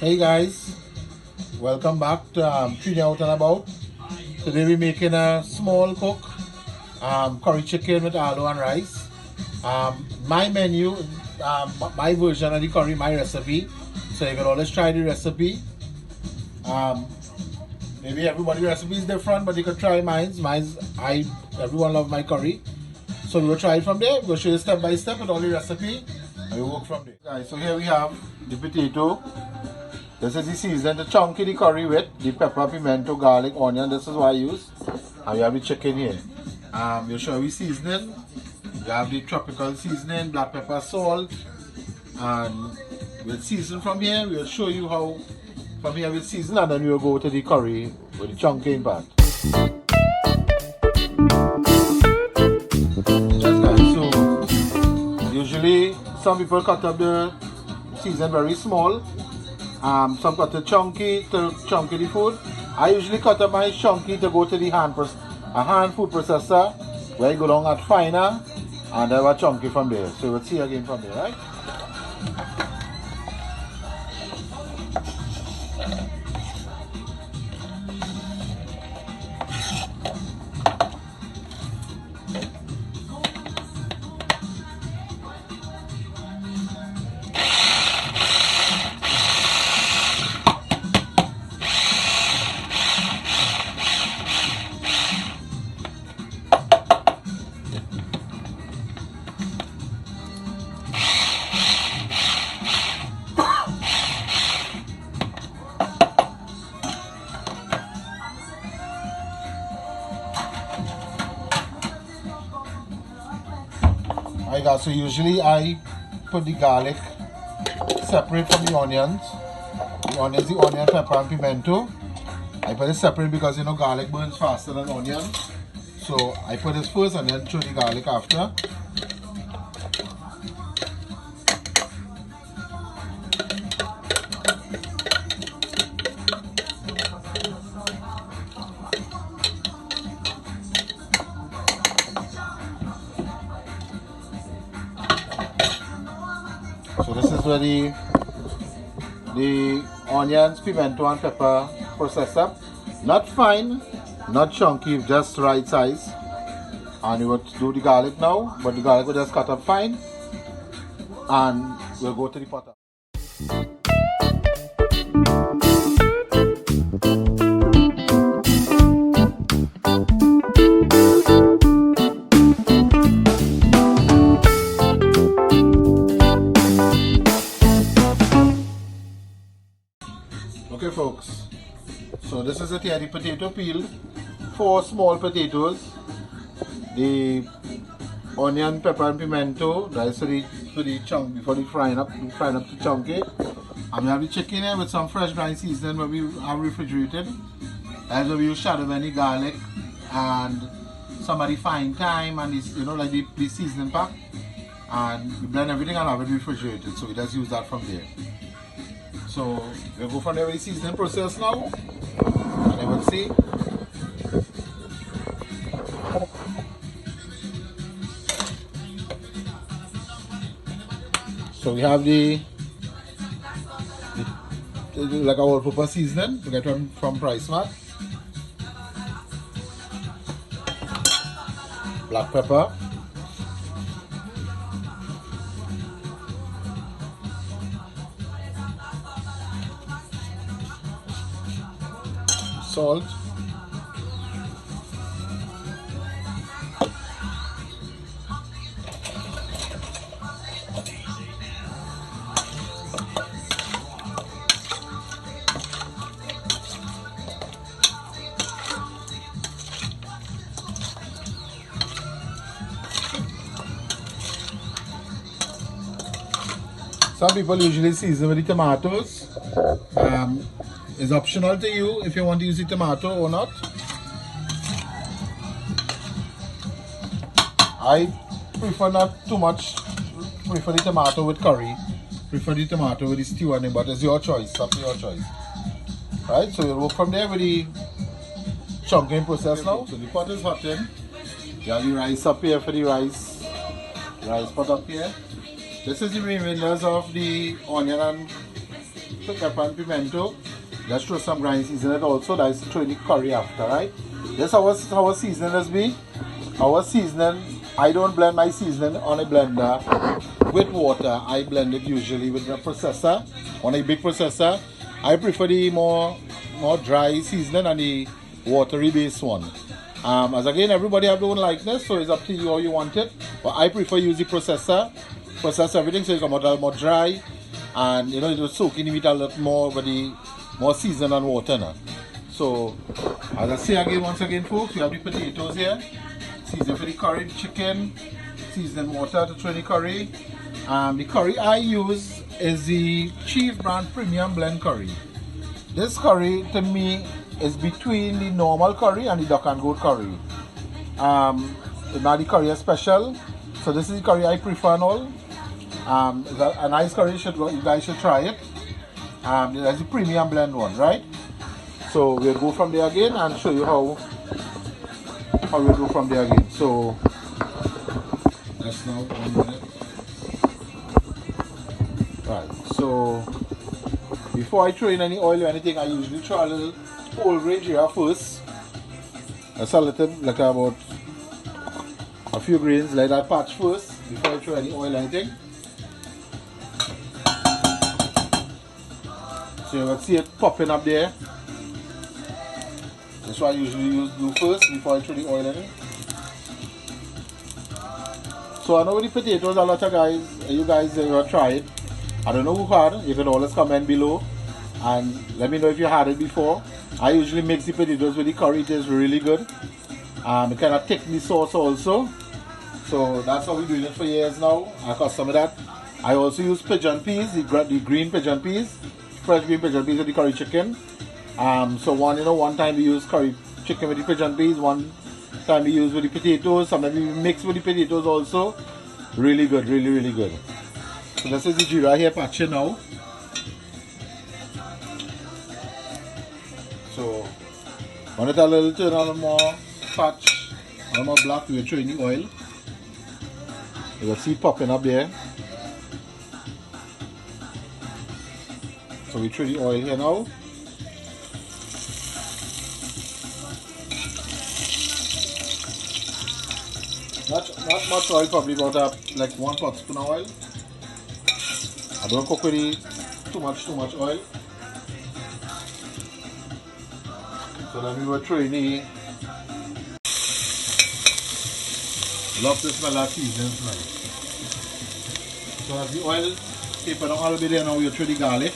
Hey guys, welcome back to Feeding Out and About. Today we're making a small cook curry chicken with aloo and rice. My menu, my version of the curry, my recipe. So you can always try the recipe. Um, Maybe everybody's recipe is different, but you can try mine. Everyone love my curry. So we'll try it from there. We'll show you step by step with all the recipe, and we'll work from there. Guys, so here we have the potato. This is the season, the chunky the curry with the pepper, pimento, garlic, onion. This is what I use. And we have the chicken here. We'll show you seasoning. We have the tropical seasoning, black pepper, salt, and we'll season from here. We'll show you how from here we'll season, and then we'll go to the curry with the chunky part. Yes, guys. So usually some people cut up the season very small. Some cut it chunky to chunky the food. I usually cut up my chunky to go to the hand food processor where you go down at finer and then a chunky from there. So we'll see again from there, right? Alright guys, so usually I put the garlic separate from the onions. The onion, pepper and pimento. I put it separate because garlic burns faster than onion. So I put this first and then throw the garlic after. So this is where the onions, pimento and pepper processed up. Not fine, not chunky, just right size. And we will do the garlic now, but the garlic will just cut up fine. And we'll go to the pot. Okay folks, so this is the potato peel, 4 small potatoes, the onion, pepper and pimento, that's for the chunk, before the frying up to chunky. And we have the chicken here with some fresh brine seasoning where we have refrigerated. That's where we use shadow any garlic and some of the fine thyme and this, like the seasoning pack. And we blend everything and have it refrigerated, so we just use that from there. So we'll go from the seasoning process now, and then we'll see. So we have the like our all-purpose seasoning we get from Price Mart. Black pepper. Salt. Some people usually season with the tomatoes. It's optional to you if you want to use the tomato or not. I prefer not too much, prefer the tomato with curry, prefer the tomato with the stew and but it's your choice, up to your choice. Right, so we'll work from there with the chunking process now. So the pot is hot in. You have the rice up here for the rice pot up here. This is the remainders of the onion and pepper and pimento. Just throw some grind seasoning also. That is throw the curry after, right? This our seasoning is be. Our seasoning, I don't blend my seasoning on a blender with water. I blend it usually with a processor. On a big processor, I prefer the more dry seasoning and the watery based one. As again, everybody have their own likeness, so it's up to you how you want it. But I prefer use the processor. Process everything so it come out a little more dry, and you know it will soak in the meat a lot more, but the more season and water now. So as I say again, once again, folks, we have the potatoes here. Season for the curry, the chicken, season water to throw the curry. The curry I use is the Chief Brand Premium Blend Curry. This curry to me is between the normal curry and the duck and goat curry. Now the curry is special, so this is the curry I prefer and all. It's a nice curry, you guys should try it. That's the premium blend one, right? So we'll go from there again and show you how we'll go from there again. So that's now 1 minute. Right, so before I throw in any oil or anything, I usually throw a little whole grain jeera first. That's a little, like about a few grains, like that patch first, before I throw any oil or anything. So you can see it popping up there. That's what I usually do first before I throw the oil in it. So I know with the potatoes, a lot of guys, you guys have tried. I don't know who had. You can always comment below and let me know if you had it before. I usually mix the potatoes with the curry. It is really good. It kind of thick the sauce also. So that's how we're doing it for years now. I custom that. I also use pigeon peas, the green pigeon peas, fresh green pigeon peas with the curry chicken. So one time we use curry chicken with the pigeon peas, one time we use with the potatoes, sometimes we mix with the potatoes also. Really good, really good. So this is the jeera here patching now. So when it a little turn on more patch, a little more black, we will throw in the oil. You will see it popping up there. So we throw the oil here now. Not much oil, probably about like 1 tablespoon of oil. I don't cook with it too much oil. So then we were throwing the, love to smell that seasoning smell. So as the oil taper down a little bit there now, we throw the garlic.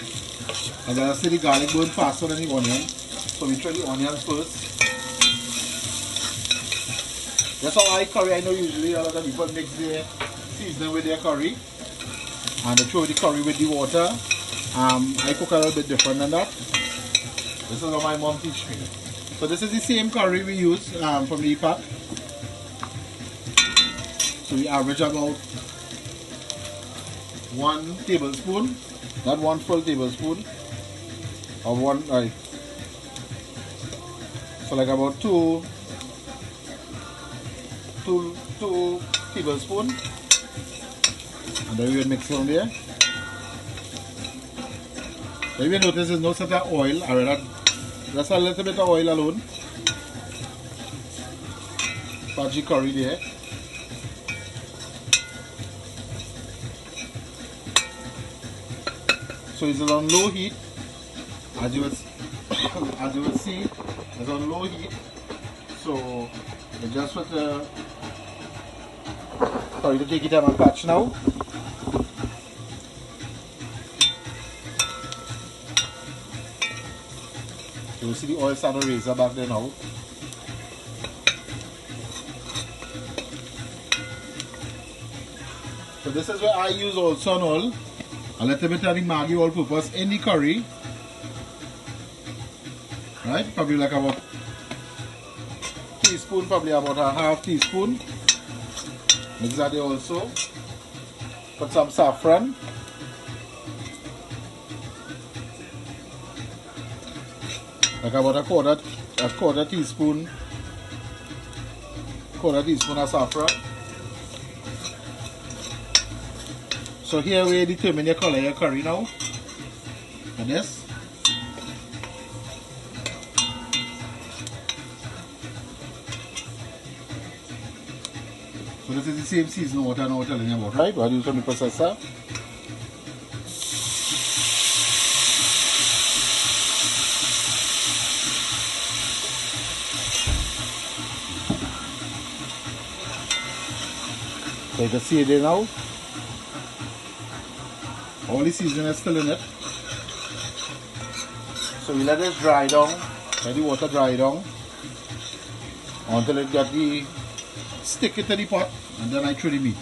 As I say, the garlic burns faster than the onion. So we throw the onions first. That's how I curry. I know usually a lot of people mix their seasoning with their curry. And they throw the curry with the water. I cook a little bit different than that. This is how my mom teach me. So this is the same curry we use from the pack. So we average about 1 tablespoon, not 1 full tablespoon, of one. So like about 2 tablespoons, and then we will mix on there. So you will notice there's no such oil. I rather just a little bit of oil alone. Pudgy curry there. So it's on low heat. As you will see, it's on low heat. So just with the sorry to take it out and patch now. You will see the oil start to raise up back there now. So this is where I use also and all a little bit of the Maggi all purpose in the curry. Right? Probably like about teaspoon, probably about a half teaspoon. Mix that there also. Put some saffron. Like about a quarter teaspoon of saffron. So here we determine the color of your curry now. for this. So this is the same seasoning water I was telling you about, right? What I use from the processor. So you can see it there now. All the seasoning is still in it. So we let it dry down, let the water dry down until it got the stick it to the pot, and then I throw the meat.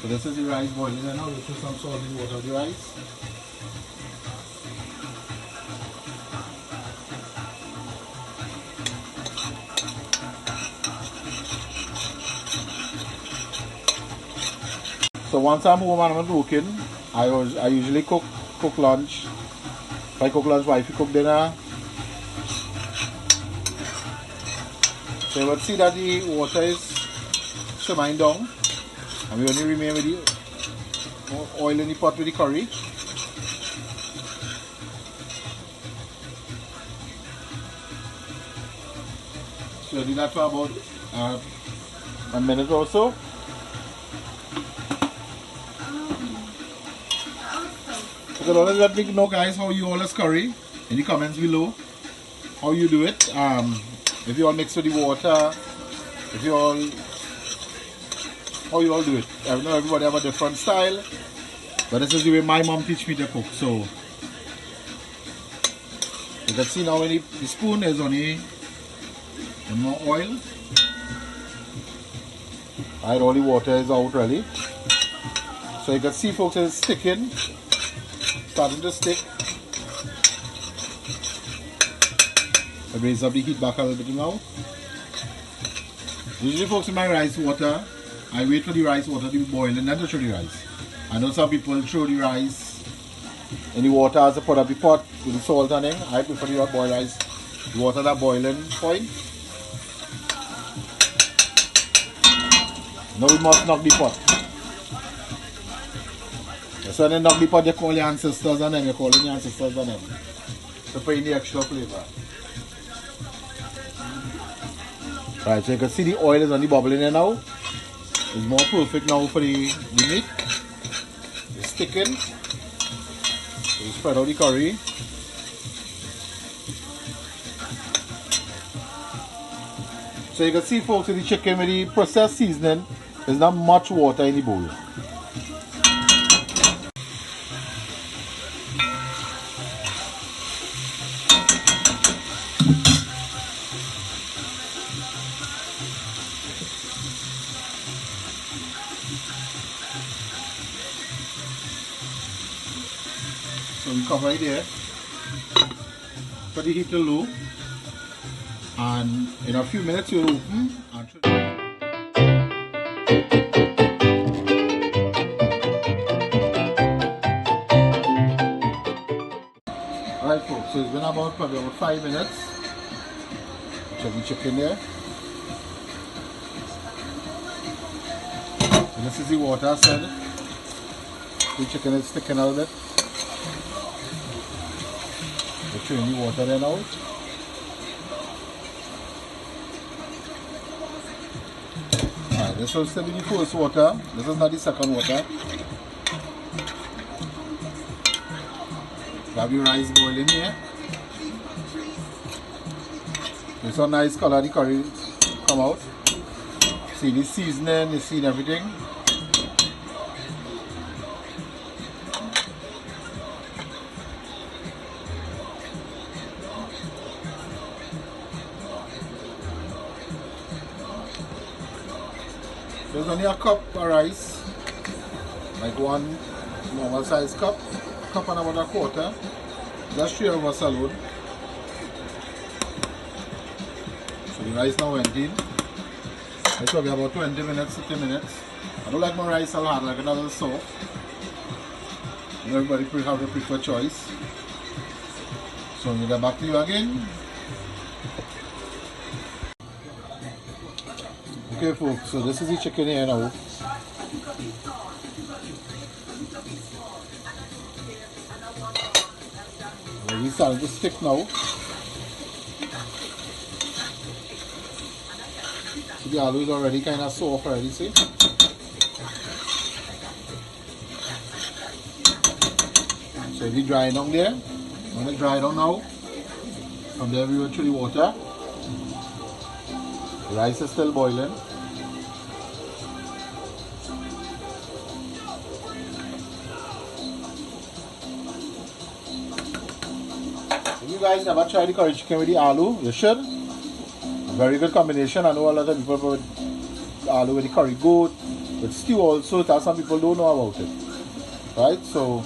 So this is the rice boiling, and now we put some salt in the water of the rice. So once I'm home and I'm cooking, I usually cook lunch. If I cook lunch, wifey cook dinner. So you will see that the water is simmering down, and we only remain with the oil in the pot with the curry. So I do that for about a minute or so. You can always let me know, guys, how you always curry in the comments below. How you do it. If you all mix with the water, if you all, how you all do it. I know everybody have a different style, but this is the way my mom teach me to cook. So you can see now when the spoon is only more oil. Alright, all the water is out really. So you can see, folks, it's sticking, starting to stick. I raise up the heat back a little bit now. Usually, folks, in my rice water, I wait for the rice water to boil and then to throw the rice. I know some people throw the rice in the water as a part of the pot with the salt and everything. I prefer the boiled rice, the water that boiling point. Now we must knock the pot. So when you knock the pot, you call your ancestors and then you call in your ancestors and then to put in the extra flavor. Right, so you can see the oil is only bubbling there now. It's more perfect now for the meat. It's sticking. So you spread out the curry. So you can see, folks, in the chicken with the processed seasoning, there's not much water in the bowl. So we cover it there, put the heat to low, and in a few minutes you'll open and Alright, folks, so it's been probably about 5 minutes. Check the chicken there. So this is the water I said. The chicken is sticking out of it. We're throwing the water then out. Alright, this will still be the first water. This is not the second water. We have the rice boiling here. It's a nice color, the curry come out. See the seasoning, you see everything. There's only a cup of rice, like one normal size cup and about a quarter. That's 3 of us alone. So the rice now went in. It's probably about 20 minutes, 30 minutes. I don't like my rice a lot, like it a little soft. Everybody have a preferred choice. So we'll get back to you again. Okay, folks, so this is the chicken here now. It's starting to stick now. So the aloo is already kind of soft already, see? So if you dry it down there, when it dry down now, from there we will through the water. The rice is still boiling. If you guys never tried the curry chicken with the aloo, you should. Very good combination. I know a lot of people put aloo with the curry goat, with stew also. That some people don't know about it. Right? So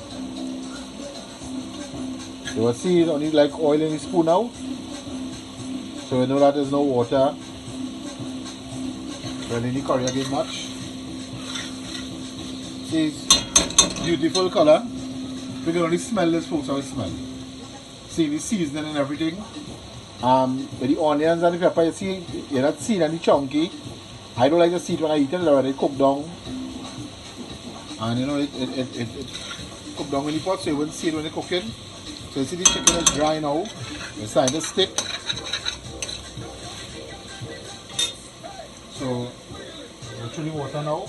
you will see it only like oil in the spoon now. So we know that there's no water running the curry again much. See, it's beautiful color. We can only smell this, folks, how it smells. See the seasoning and everything. With the onions and the pepper, you see, you're not seeing any chunky. I don't like to see it when I eat it already cooked down. And you know, it cooked down in the pot, so you wouldn't see it when you're cooking. So you see the chicken is dry now. It's starting to stick. So we'll throw the water now.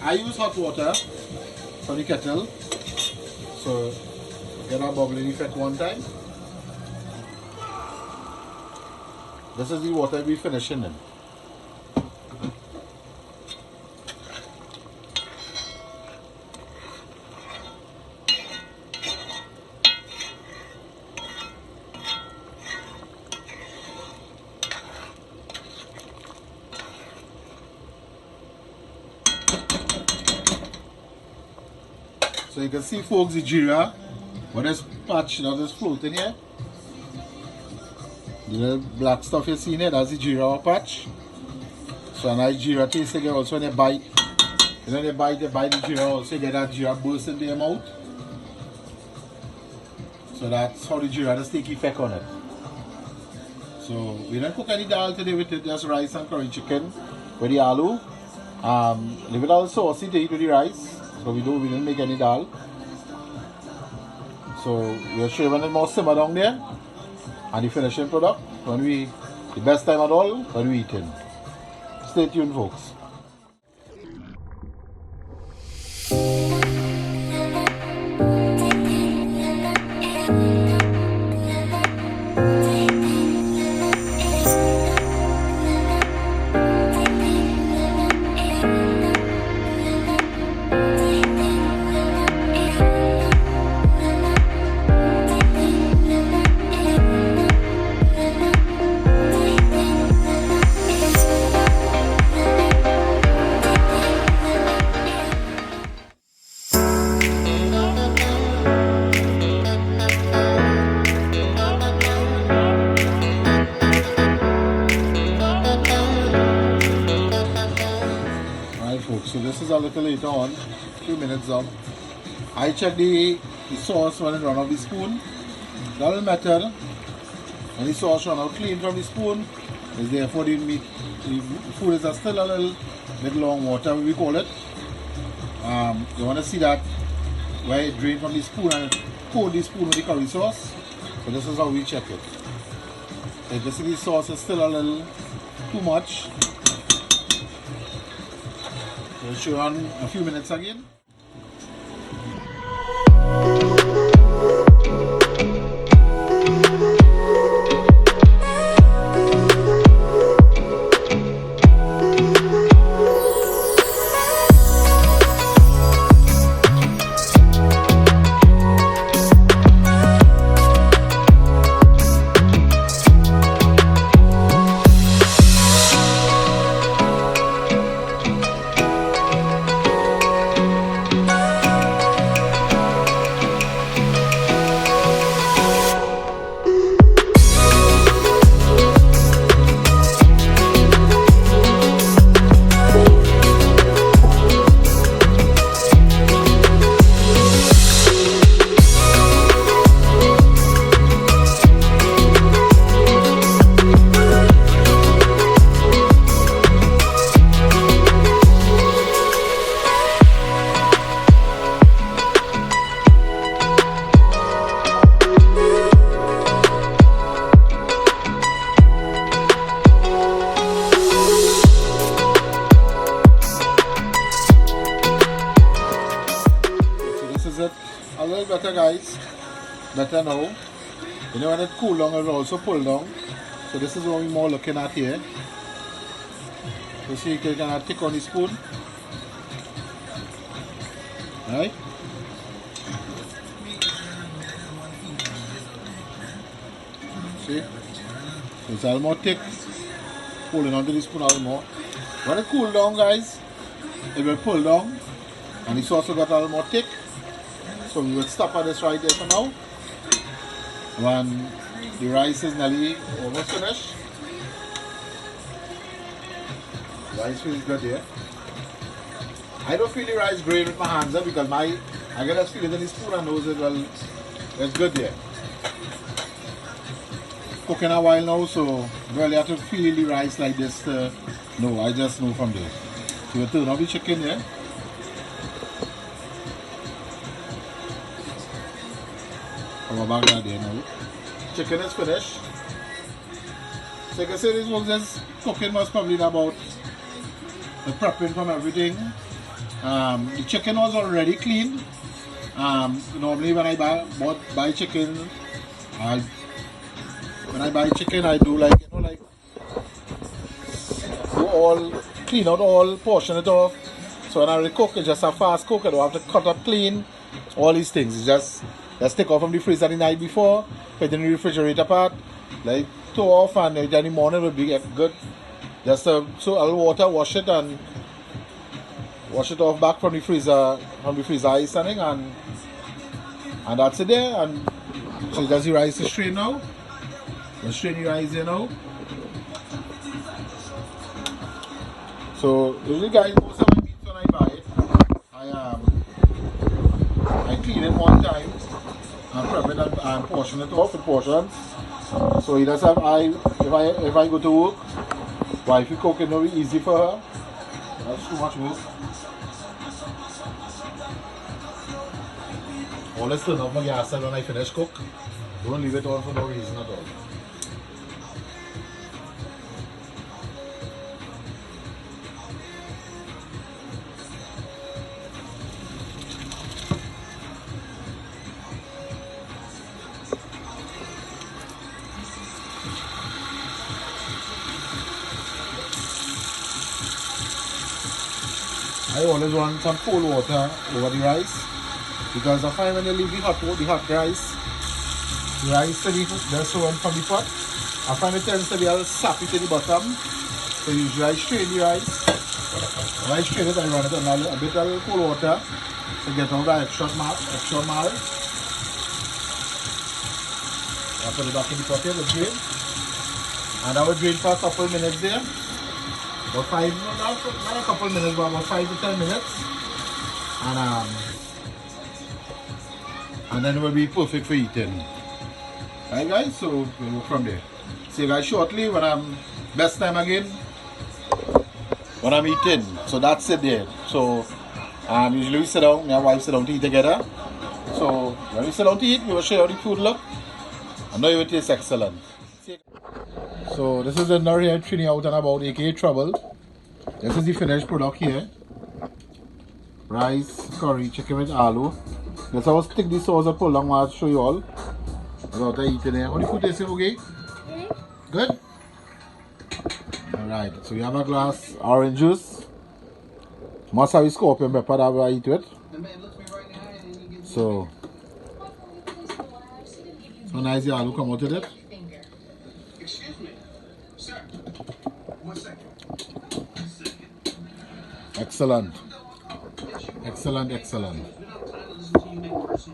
I use hot water from the kettle. So get our bubbling effect one time. This is the water we're finishing in. So you can see, folks, the jeera, what is patch that is floating here. The little black stuff you see in here, that's the jeera patch. So a nice jeera taste again also when you bite. You know, when you bite the jeera also, you get that jeera burst into your mouth. So that's how the jeera does take effect on it. So we don't cook any dal today with it, just rice and curry chicken with the aloo. Leave it all saucy to eat with the rice. So we didn't make any dal. So we'll show you when it's more simmer down there. And the finishing product, the best time at all, when we eat it. Stay tuned, folks. So this is a little later on, a few minutes up. I check the sauce when it run off the spoon. That will matter. When the sauce run out clean from the spoon, is therefore the meat, the food is still a little bit long water, we call it. You want to see that where it drained from the spoon and pour the spoon with the curry sauce. So this is how we check it. If you see the sauce is still a little too much, we'll show you on a few minutes again. little better, guys. Better now. You know when it cool down, it will also pull down. So this is what we're more looking at here. You see, you can take on the spoon. Right? See? It's almost thick. Pulling onto the spoon almost. When it cool down, guys, it will pull down. And it's also got a little more thick. So we will stop at this right there for now. When the rice is nearly almost finished. Rice feels good here. I don't feel the rice grain with my hands because I get a feeling in the spoon and knows it well. It's good here. Cooking a while now, so really have to feel the rice like this. No, I just know from there. So we turn off the chicken here. Our back there now. Chicken is finished. So like I said, this was just cooking was probably about the prepping from everything. The chicken was already cleaned. Normally when I buy chicken, I do like do all clean out all, portion it off. So when I cook, it's just a fast cook. I don't have to cut up clean. All these things. It's just take off from the freezer the night before, put it in the refrigerator part, like toe off, and in the morning will be good. Just so a little water, wash it and wash it off back from the freezer ice and that's it there. And so does the rice is strained now. Let's strain the rice here now. So usually guys, most of my meat when I buy it, I clean it one time and prep it and portion it off with portions. So it does have if I go to work, wifey cook it will be easy for her. That's too much work. Always turn off my gas when I finish cook. Don't leave it on for no reason at all. I always want some cold water over the rice because I find when you leave the hot rice just so from the pot, I find it tends to be a little sappy to the bottom. So usually I strain the rice. When I strain it, I run it on a bit of cold water to get out the extra marl. I put it back in the pot here, the drain. And I will drain for a couple minutes there. About not a couple minutes, but about 5 to 10 minutes. And then it will be perfect for eating. Right guys, so we'll go from there. See you guys shortly when I'm best time again when I'm eating. So that's it there. So usually we sit down, my wife sit down to eat together. So when we sit down to eat, we will show you how the food look. I know it will taste excellent. So this is the dinner here, Trini Out and About, aka Trouble. This is the finished product here. Rice, curry, chicken with aloo. Let's always stick the sauce and pull down and I'll show you all. Without eating it. How the food tastes, okay? Good? Alright, so we have a glass orange juice. Must have a scorpion pepper that I eat with. So nice the aloo come out with it. Excellent. Excellent.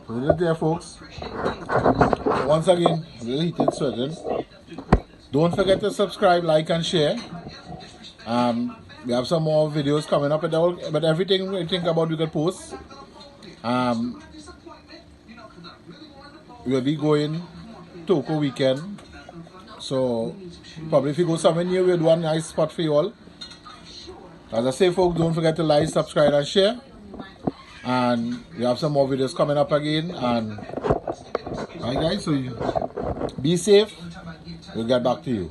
Put it there, folks. So once again, we'll heat it certain. Don't forget to subscribe, like, and share. We have some more videos coming up, but everything we think about we can post. We'll be going Toko weekend. So probably if you go somewhere new, we'll do a nice spot for you all. As I say, folks, don't forget to like, subscribe, and share. And we have some more videos coming up again. And alright guys, so be safe. We'll get back to you.